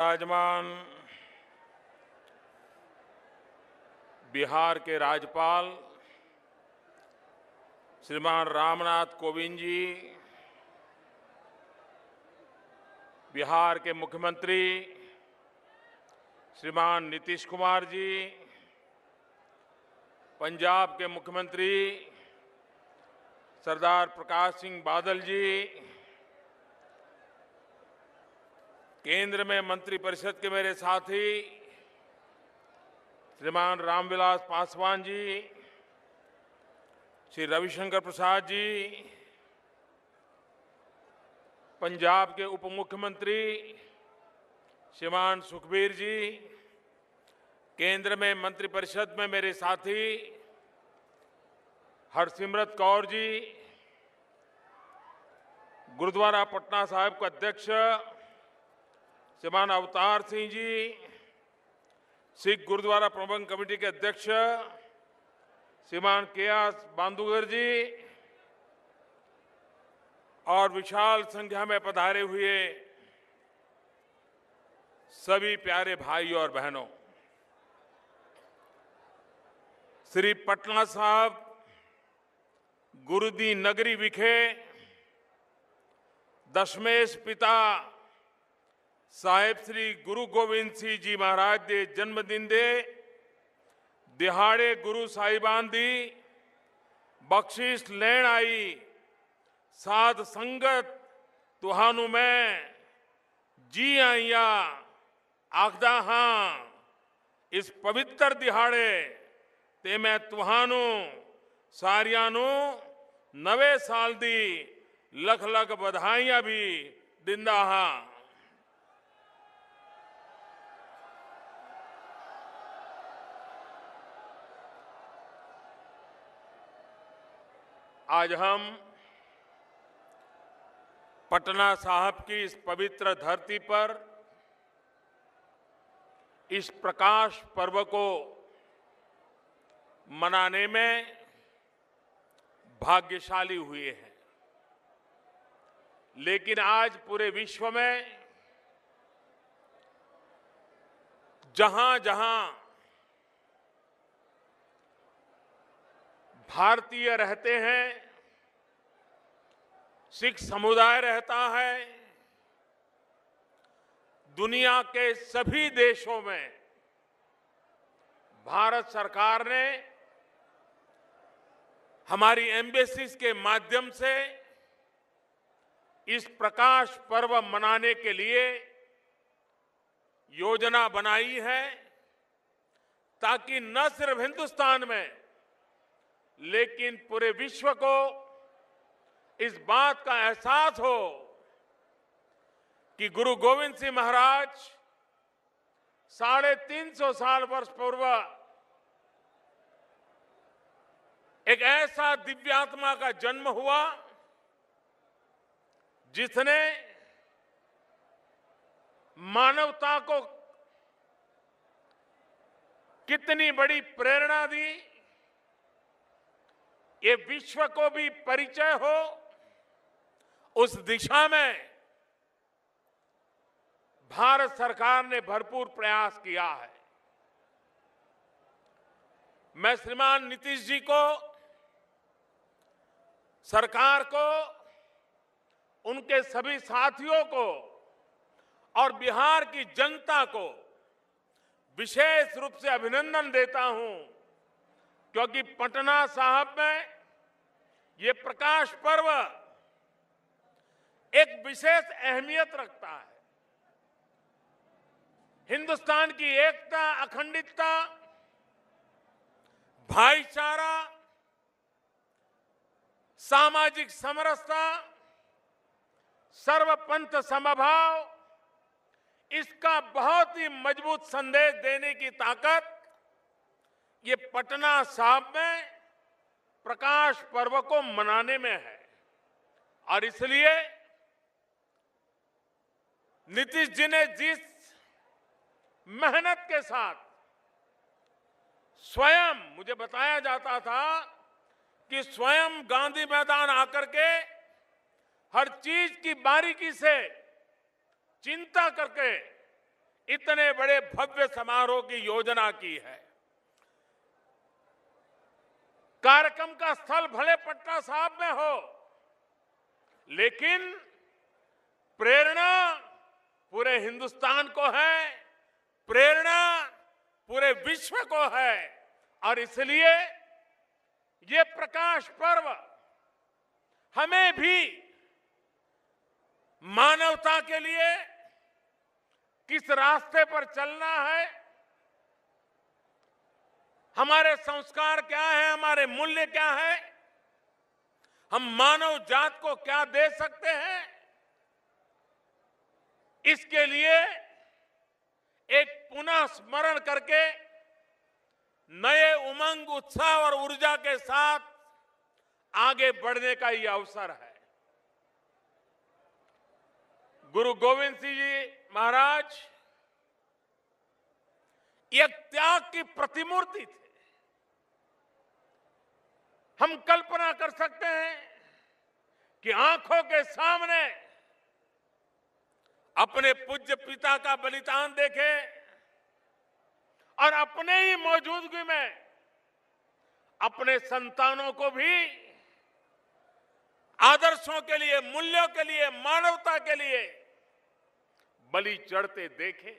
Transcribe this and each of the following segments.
विराजमान बिहार के राज्यपाल श्रीमान रामनाथ कोविंद जी, बिहार के मुख्यमंत्री श्रीमान नीतीश कुमार जी, पंजाब के मुख्यमंत्री सरदार प्रकाश सिंह बादल जी, केंद्र में मंत्रिपरिषद के मेरे साथी श्रीमान रामविलास पासवान जी, श्री रविशंकर प्रसाद जी, पंजाब के उप मुख्यमंत्री श्रीमान सुखबीर जी, केंद्र में मंत्रिपरिषद में मेरे साथी हरसिमरत कौर जी, गुरुद्वारा पटना साहिब के अध्यक्ष श्रीमान अवतार सिंह जी, सिख गुरुद्वारा प्रबंधन कमेटी के अध्यक्ष श्रीमान केएस बांदुगर जी और विशाल संख्या में पधारे हुए सभी प्यारे भाई और बहनों, श्री पटना साहब गुरुदी नगरी विखे दशमेश पिता साहेब श्री गुरु गोविंद सिंह जी महाराज के जन्मदिन दे दिहाड़े गुरु साहिबान दी बख्शिश लैण आई साध संगत तुहानू मैं जी आइया आखदा हाँ। इस पवित्र दिहाड़े ते मैं तुहानू सारियानू नवे साल दी लख लख बधाइयां भी दिंदा हाँ। आज हम पटना साहिब की इस पवित्र धरती पर इस प्रकाश पर्व को मनाने में भाग्यशाली हुए हैं, लेकिन आज पूरे विश्व में जहां जहां भारतीय रहते हैं, सिख समुदाय रहता है, दुनिया के सभी देशों में भारत सरकार ने हमारी एम्बेसीज के माध्यम से इस प्रकाश पर्व मनाने के लिए योजना बनाई है, ताकि न सिर्फ हिंदुस्तान में लेकिन पूरे विश्व को इस बात का एहसास हो कि गुरु गोविंद सिंह महाराज 350 साल वर्ष पूर्व एक ऐसा दिव्यात्मा का जन्म हुआ जिसने मानवता को कितनी बड़ी प्रेरणा दी, ये विश्व को भी परिचय हो, उस दिशा में भारत सरकार ने भरपूर प्रयास किया है। मैं श्रीमान नीतीश जी को, सरकार को, उनके सभी साथियों को और बिहार की जनता को विशेष रूप से अभिनंदन देता हूं, क्योंकि पटना साहिब में ये प्रकाश पर्व एक विशेष अहमियत रखता है। हिंदुस्तान की एकता, अखंडितता, भाईचारा, सामाजिक समरसता, सर्वपंथ समभाव, इसका बहुत ही मजबूत संदेश देने की ताकत ये पटना साहिब में प्रकाश पर्व को मनाने में है। और इसलिए नीतीश जी ने जिस मेहनत के साथ, स्वयं मुझे बताया जाता था कि स्वयं गांधी मैदान आकर के हर चीज की बारीकी से चिंता करके इतने बड़े भव्य समारोह की योजना की है। कार्यक्रम का स्थल भले पटना साहिब में हो, लेकिन प्रेरणा पूरे हिंदुस्तान को है, प्रेरणा पूरे विश्व को है। और इसलिए ये प्रकाश पर्व हमें भी मानवता के लिए किस रास्ते पर चलना है, हमारे संस्कार क्या है, हमारे मूल्य क्या है, हम मानव जात को क्या दे सकते हैं, इसके लिए एक पुनः स्मरण करके नए उमंग, उत्साह और ऊर्जा के साथ आगे बढ़ने का यह अवसर है। गुरु गोविंद सिंह जी महाराज एक त्याग की प्रतिमूर्ति थे। हम कल्पना कर सकते हैं कि आंखों के सामने अपने पूज्य पिता का बलिदान देखे और अपने ही मौजूदगी में अपने संतानों को भी आदर्शों के लिए, मूल्यों के लिए, मानवता के लिए बलि चढ़ते देखे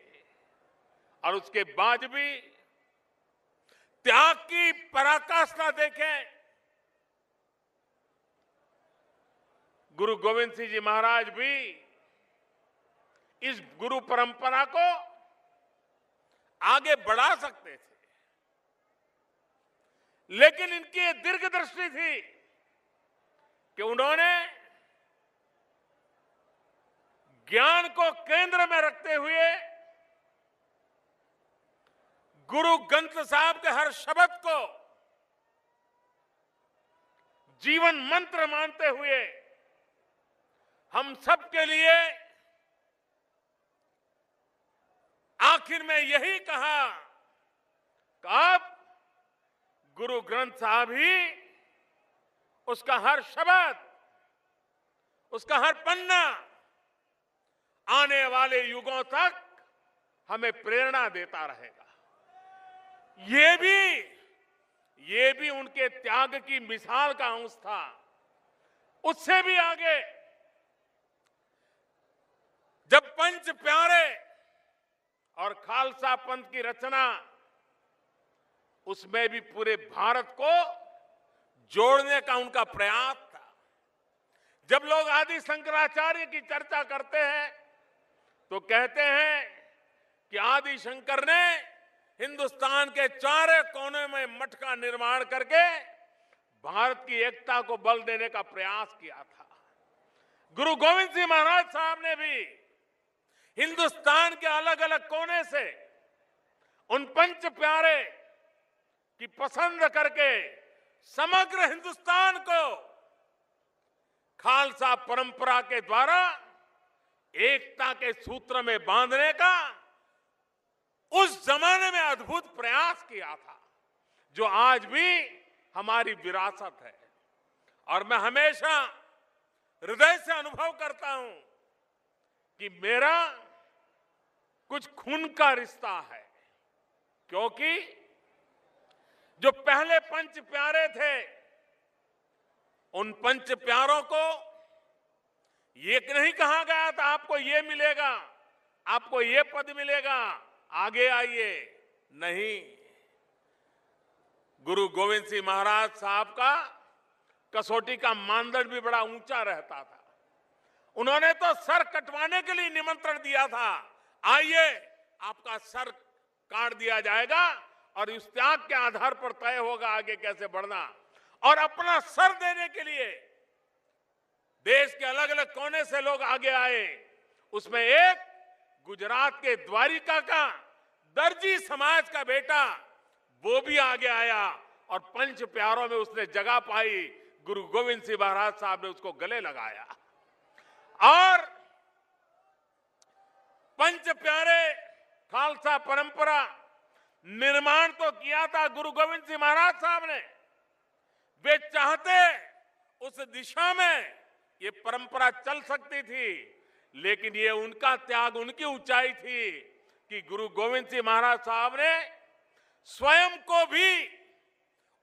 और उसके बाद भी त्याग की पराकाष्ठा देखें। गुरु गोविंद सिंह जी महाराज भी इस गुरु परंपरा को आगे बढ़ा सकते थे, लेकिन इनकी ये दीर्घदृष्टि थी कि उन्होंने ज्ञान को केंद्र में रखते हुए गुरु ग्रंथ साहब के हर शब्द को जीवन मंत्र मानते हुए हम सब के लिए आखिर में यही कहा कि अब गुरु ग्रंथ साहब ही, उसका हर शब्द, उसका हर पन्ना आने वाले युगों तक हमें प्रेरणा देता रहेगा। ये भी उनके त्याग की मिसाल का अंश था। उससे भी आगे जब पंच प्यारे और खालसा पंथ की रचना, उसमें भी पूरे भारत को जोड़ने का उनका प्रयास था। जब लोग आदि शंकराचार्य की चर्चा करते हैं तो कहते हैं कि आदि शंकर ने हिंदुस्तान के चारों कोने में मठ का निर्माण करके भारत की एकता को बल देने का प्रयास किया था। गुरु गोविंद सिंह महाराज साहब ने भी हिंदुस्तान के अलग अलग कोने से उन पंच प्यारे की पसंद करके समग्र हिंदुस्तान को खालसा परंपरा के द्वारा एकता के सूत्र में बांधने का उस जमाने में अद्भुत प्रयास किया था, जो आज भी हमारी विरासत है। और मैं हमेशा हृदय से अनुभव करता हूं कि मेरा कुछ खून का रिश्ता है, क्योंकि जो पहले पंच प्यारे थे, उन पंच प्यारों को ये नहीं कहा गया था आपको ये मिलेगा, आपको ये पद मिलेगा, आगे आइए। नहीं, गुरु गोविंद सिंह महाराज साहब का कसौटी का मानदंड भी बड़ा ऊंचा रहता था। उन्होंने तो सर कटवाने के लिए निमंत्रण दिया था, आइए आपका सर काट दिया जाएगा और इस त्याग के आधार पर तय होगा आगे कैसे बढ़ना। और अपना सर देने के लिए देश के अलग अलग कोने से लोग आगे आए। उसमें एक गुजरात के द्वारिका का दर्जी समाज का बेटा, वो भी आगे आया और पंच प्यारों में उसने जगह पाई। गुरु गोविंद सिंह महाराज साहब ने उसको गले लगाया और पंच प्यारे खालसा परंपरा निर्माण तो किया था गुरु गोविंद सिंह महाराज साहब ने। वे चाहते उस दिशा में ये परंपरा चल सकती थी, लेकिन ये उनका त्याग, उनकी ऊंचाई थी कि गुरु गोविंद सिंह महाराज साहब ने स्वयं को भी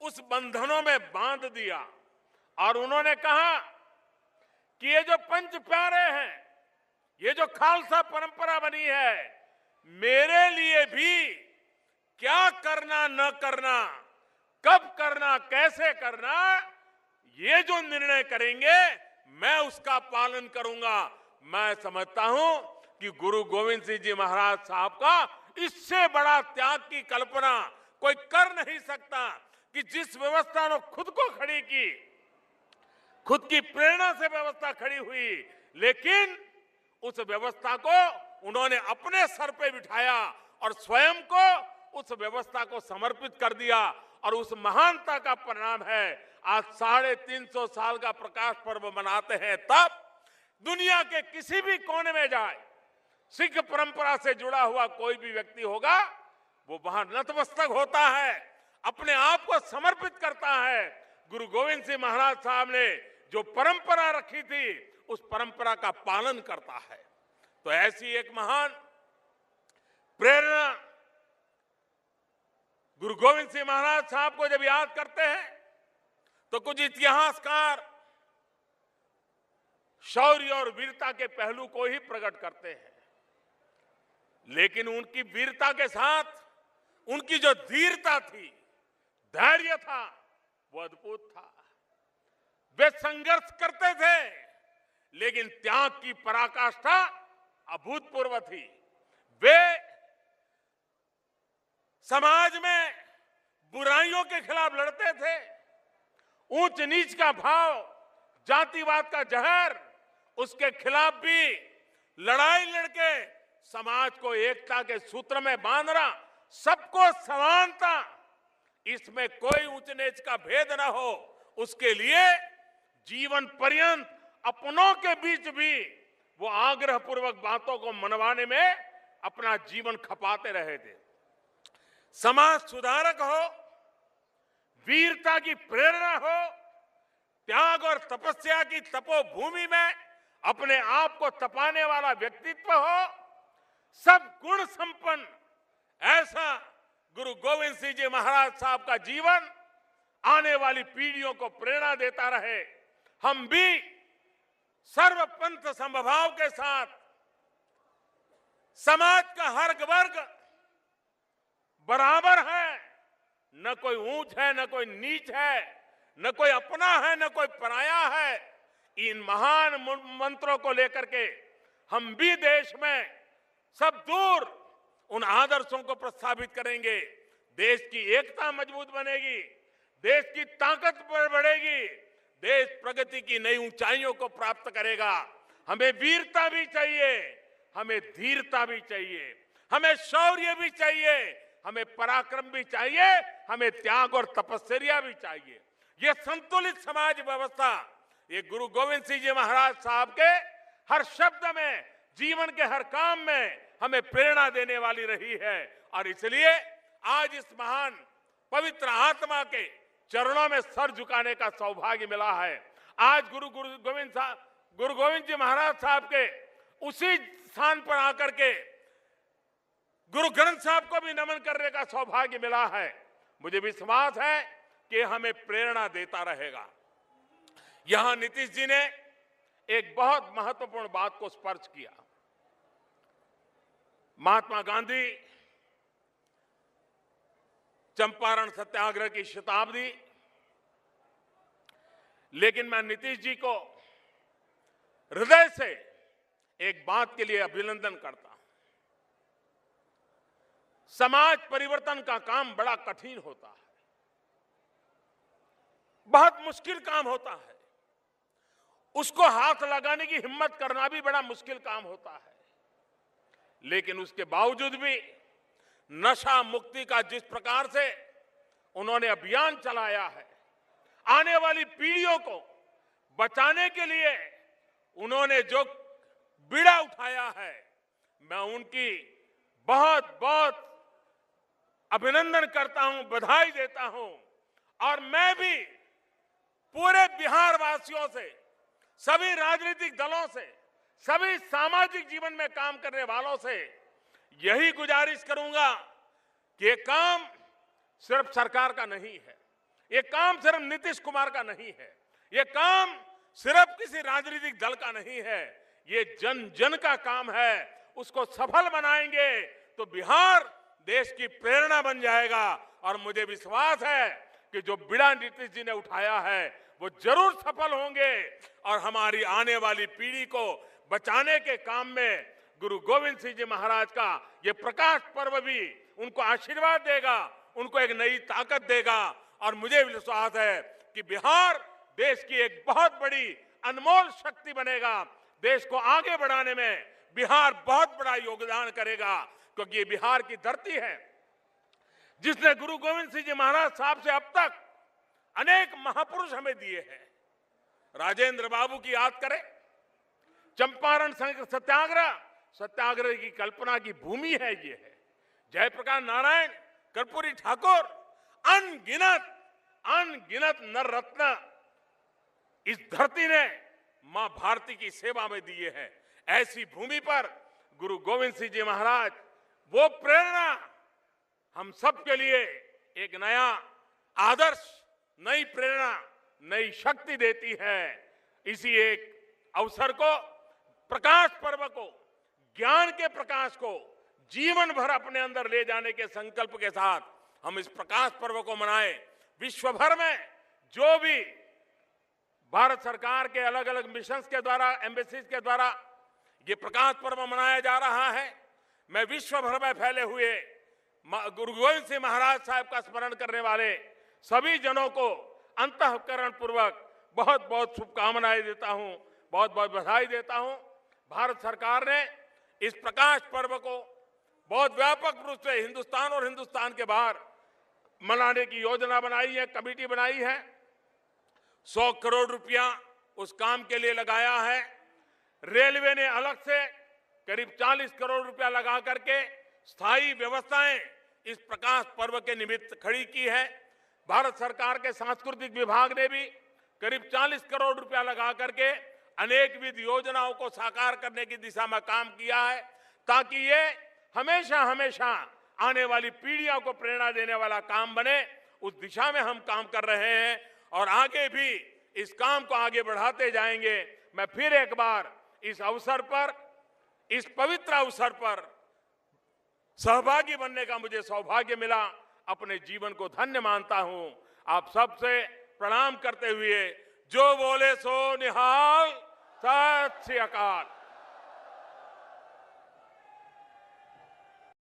उस बंधनों में बांध दिया और उन्होंने कहा कि ये जो पंच प्यारे हैं, ये जो खालसा परंपरा बनी है, मेरे लिए भी क्या करना न करना, कब करना, कैसे करना, ये जो निर्णय करेंगे मैं उसका पालन करूंगा। मैं समझता हूं कि गुरु गोविंद सिंह जी महाराज साहब का इससे बड़ा त्याग की कल्पना कोई कर नहीं सकता कि जिस व्यवस्था ने खुद को खड़ी की, खुद की प्रेरणा से व्यवस्था खड़ी हुई, लेकिन उस व्यवस्था को उन्होंने अपने सर पे बिठाया और स्वयं को उस व्यवस्था को समर्पित कर दिया। और उस महानता का परिणाम है आज 350 साल का प्रकाश पर्व मनाते हैं। तब दुनिया के किसी भी कोने में जाए, सिख परंपरा से जुड़ा हुआ कोई भी व्यक्ति होगा, वो वहां नतमस्तक होता है, अपने आप को समर्पित करता है। गुरु गोविंद सिंह महाराज साहब ने जो परंपरा रखी थी, उस परंपरा का पालन करता है। तो ऐसी एक महान प्रेरणा गुरु गोविंद सिंह महाराज साहब को जब याद करते हैं तो कुछ इतिहासकार शौर्य और वीरता के पहलू को ही प्रकट करते हैं, लेकिन उनकी वीरता के साथ उनकी जो धीरता थी, धैर्य था, वो अद्भुत था। वे संघर्ष करते थे, लेकिन त्याग की पराकाष्ठा अभूतपूर्व थी। वे समाज में बुराइयों के खिलाफ लड़ते थे। ऊंच नीच का भाव, जातिवाद का जहर, उसके खिलाफ भी लड़ाई लड़के समाज को एकता के सूत्र में बांधना, सबको समानता, इसमें कोई ऊंच नीच का भेद न हो, उसके लिए जीवन पर्यंत अपनों के बीच भी वो आग्रह पूर्वक बातों को मनवाने में अपना जीवन खपाते रहे थे। समाज सुधारक हो, वीरता की प्रेरणा हो, त्याग और तपस्या की तपोभूमि में अपने आप को तपाने वाला व्यक्तित्व हो, सब गुण संपन्न ऐसा गुरु गोविंद सिंह जी महाराज साहब का जीवन आने वाली पीढ़ियों को प्रेरणा देता रहे। हम भी सर्वपंथ समभाव के साथ समाज का हर वर्ग बराबर है, न कोई ऊंच है, न कोई नीच है, न कोई अपना है, न कोई पराया है। इन महान मंत्रों को लेकर के हम भी देश में सब दूर उन आदर्शों को प्रस्थापित करेंगे। देश की एकता मजबूत बनेगी, देश की ताकत बढ़ेगी, देश प्रगति की नई ऊंचाइयों को प्राप्त करेगा। हमें वीरता भी चाहिए, हमें धीरता भी चाहिए, हमें शौर्य भी चाहिए, हमें पराक्रम भी चाहिए, हमें त्याग और तपस्या भी चाहिए। ये संतुलित समाज व्यवस्था, ये गुरु गोविंद सिंह जी महाराज साहब के हर शब्द में, जीवन के हर काम में हमें प्रेरणा देने वाली रही है। और इसलिए आज इस महान पवित्र आत्मा के चरणों में सर झुकाने का सौभाग्य मिला है। आज गुरु गोविंद जी महाराज साहब के उसी स्थान पर आकर के गुरु ग्रंथ साहब को भी नमन करने का सौभाग्य मिला है। मुझे विश्वास है कि हमें प्रेरणा देता रहेगा। यहां नीतीश जी ने एक बहुत महत्वपूर्ण बात को स्पर्श किया। महात्मा गांधी चंपारण सत्याग्रह की शताब्दी, लेकिन मैं नीतीश जी को हृदय से एक बात के लिए अभिनंदन करता हूं। समाज परिवर्तन का काम बड़ा कठिन होता है, बहुत मुश्किल काम होता है। उसको हाथ लगाने की हिम्मत करना भी बड़ा मुश्किल काम होता है। लेकिन उसके बावजूद भी नशा मुक्ति का जिस प्रकार से उन्होंने अभियान चलाया है, आने वाली पीढ़ियों को बचाने के लिए उन्होंने जो बीड़ा उठाया है, मैं उनकी बहुत बहुत अभिनंदन करता हूं, बधाई देता हूं। और मैं भी पूरे बिहार वासियों से, सभी राजनीतिक दलों से, सभी सामाजिक जीवन में काम करने वालों से यही गुजारिश करूंगा कि ये काम सिर्फ सरकार का नहीं है, ये काम सिर्फ नीतीश कुमार का नहीं है, ये काम सिर्फ किसी राजनीतिक दल का नहीं है, ये जन जन का काम है। उसको सफल बनाएंगे तो बिहार देश की प्रेरणा बन जाएगा। और मुझे विश्वास है कि जो बीड़ा नीतीश जी ने उठाया है वो जरूर सफल होंगे और हमारी आने वाली पीढ़ी को बचाने के काम में गुरु गोविंद सिंह जी महाराज का ये प्रकाश पर्व भी उनको आशीर्वाद देगा, उनको एक नई ताकत देगा। और मुझे विश्वास है कि बिहार देश की एक बहुत बड़ी अनमोल शक्ति बनेगा। देश को आगे बढ़ाने में बिहार बहुत बड़ा योगदान करेगा, क्योंकि ये बिहार की धरती है जिसने गुरु गोविंद सिंह जी महाराज साहब से अब तक अनेक महापुरुष हमें दिए हैं। राजेंद्र बाबू की याद करें, चंपारण सत्याग्रह की कल्पना की भूमि है ये है। जयप्रकाश नारायण, कर्पूरी ठाकुर, अनगिनत नर रत्न इस धरती ने मां भारती की सेवा में दिए हैं। ऐसी भूमि पर गुरु गोविंद सिंह जी महाराज वो प्रेरणा हम सब के लिए एक नया आदर्श, नई प्रेरणा, नई शक्ति देती है। इसी एक अवसर को, प्रकाश पर्व को, ज्ञान के प्रकाश को जीवन भर अपने अंदर ले जाने के संकल्प के साथ हम इस प्रकाश पर्व को मनाएं। विश्व भर में जो भी भारत सरकार के अलग अलग मिशंस के द्वारा, एम्बेसीज के द्वारा ये प्रकाश पर्व मनाया जा रहा है, मैं विश्व भर में फैले हुए गुरु गोविंद सिंह महाराज साहब का स्मरण करने वाले सभी जनों को अंतःकरण पूर्वक बहुत बहुत शुभकामनाएं देता हूं, बहुत बहुत बधाई देता हूं। भारत सरकार ने इस प्रकाश पर्व को बहुत व्यापक रूप से हिंदुस्तान और हिंदुस्तान के बाहर मनाने की योजना बनाई है, कमेटी बनाई है। 100 करोड़ रुपया उस काम के लिए लगाया है। रेलवे ने अलग से करीब 40 करोड़ रुपया लगा करके स्थायी व्यवस्थाएं इस प्रकाश पर्व के निमित्त खड़ी की है। भारत सरकार के सांस्कृतिक विभाग ने भी करीब 40 करोड़ रुपया लगा करके अनेकविध योजनाओं को साकार करने की दिशा में काम किया है, ताकि ये हमेशा हमेशा आने वाली पीढ़ियों को प्रेरणा देने वाला काम बने। उस दिशा में हम काम कर रहे हैं और आगे भी इस काम को आगे बढ़ाते जाएंगे। मैं फिर एक बार इस अवसर पर, इस पवित्र अवसर पर सहभागी बनने का मुझे सौभाग्य मिला, अपने जीवन को धन्य मानता हूं। आप सबसे प्रणाम करते हुए जो बोले सो निहाल, सत श्री अकाल।